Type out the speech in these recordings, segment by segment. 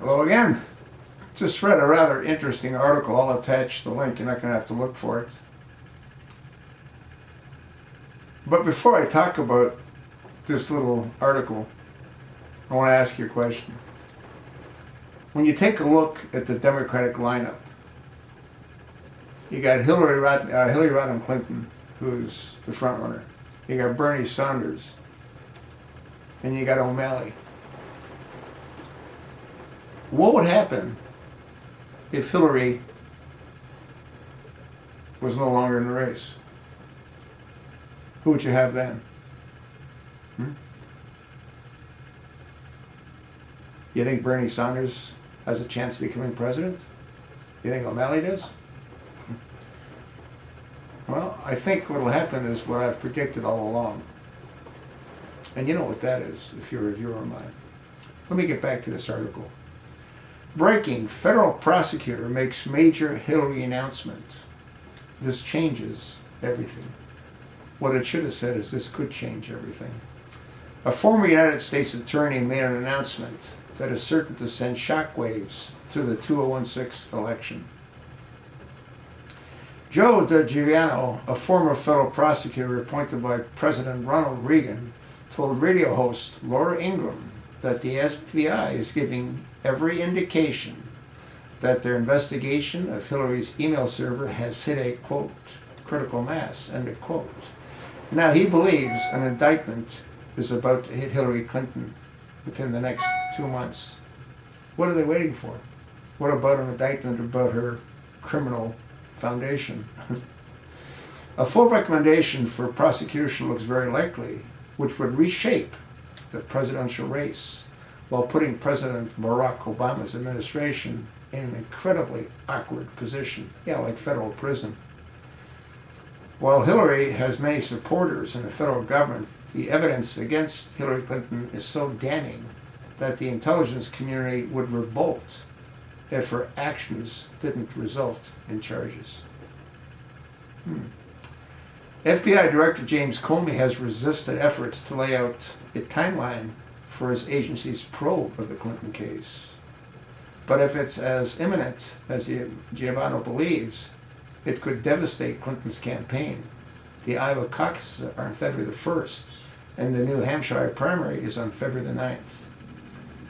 Hello again. Just read a rather interesting article. I'll attach the link. You're not going to have to look for it. But before I talk about this little article, I want to ask you a question. When you take a look at the Democratic lineup, you got Hillary Rodham Clinton, who's the front runner. You got Bernie Sanders, and you got O'Malley. What would happen if Hillary was no longer in the race? Who would you have then? You think Bernie Sanders has a chance of becoming president? You think O'Malley does? Well, I think what will happen is what I've predicted all along. And you know what that is, if you're a viewer of mine. Let me get back to this article. Breaking, federal prosecutor makes major Hillary announcement. This changes everything. What it should have said is this could change everything. A former United States attorney made an announcement that is certain to send shockwaves through the 2016 election. Joe DiGiovanni, a former federal prosecutor appointed by President Ronald Reagan, told radio host Laura Ingraham that the FBI is giving every indication that their investigation of Hillary's email server has hit a, quote, critical mass, end of quote. Now, he believes an indictment is about to hit Hillary Clinton within the next 2 months. What are they waiting for? What about an indictment about her criminal foundation? A full recommendation for prosecution looks very likely, which would reshape the presidential race while putting President Barack Obama's administration in an incredibly awkward position. Yeah, like federal prison. While Hillary has many supporters in the federal government, the evidence against Hillary Clinton is so damning that the intelligence community would revolt if her actions didn't result in charges. FBI Director James Comey has resisted efforts to lay out a timeline for his agency's probe of the Clinton case. But if it's as imminent as Giovanni believes, it could devastate Clinton's campaign. The Iowa caucuses are on February the 1st, and the New Hampshire primary is on February the 9th.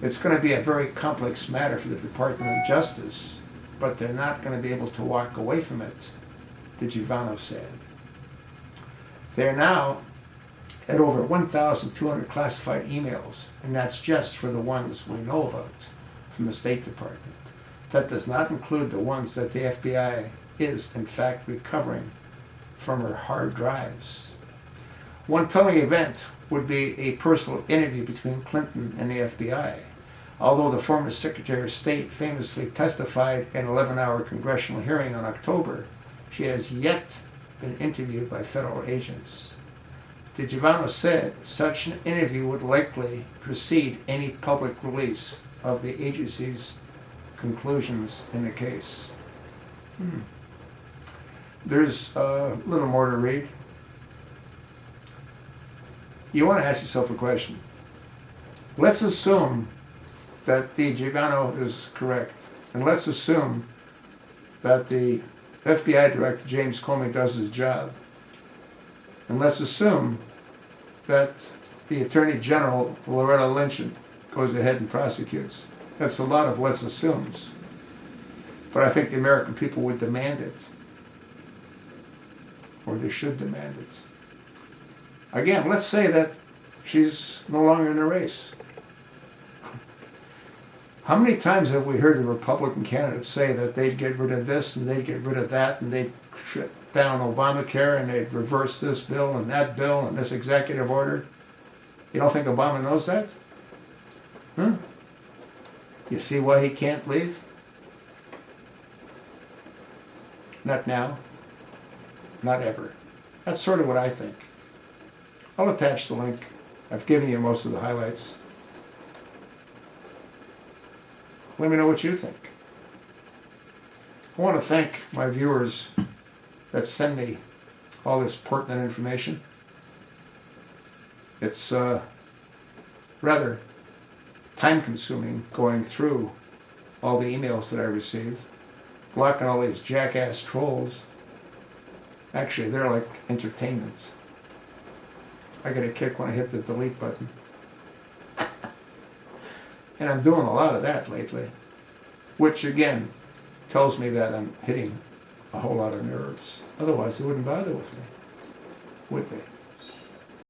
It's going to be a very complex matter for the Department of Justice, but they're not going to be able to walk away from it, DiGiovanni said. They're now at over 1,200 classified emails, and that's just for the ones we know about from the State Department. That does not include the ones that the FBI is, in fact, recovering from her hard drives. One telling event would be a personal interview between Clinton and the FBI. Although the former Secretary of State famously testified in an 11-hour congressional hearing in October, she has yet been interviewed by federal agents. DiGiovanni said such an interview would likely precede any public release of the agency's conclusions in the case. There's a little more to read. You want to ask yourself a question. Let's assume that DiGiovanni is correct, and let's assume that the FBI Director James Comey does his job, and let's assume that the Attorney General Loretta Lynch goes ahead and prosecutes. That's a lot of let's assumes, but I think the American people would demand it, or they should demand it. Again, let's say that she's no longer in the race. How many times have we heard the Republican candidates say that they'd get rid of this and they'd get rid of that and they'd shut down Obamacare and they'd reverse this bill and that bill and this executive order? You don't think Obama knows that? You see why he can't leave? Not now. Not ever. That's sort of what I think. I'll attach the link. I've given you most of the highlights. Let me know what you think. I want to thank my viewers that send me all this pertinent information. It's rather time-consuming going through all the emails that I received, blocking all these jackass trolls. Actually, they're like entertainment. I get a kick when I hit the delete button. And I'm doing a lot of that lately, which again tells me that I'm hitting a whole lot of nerves. Otherwise, they wouldn't bother with me, would they?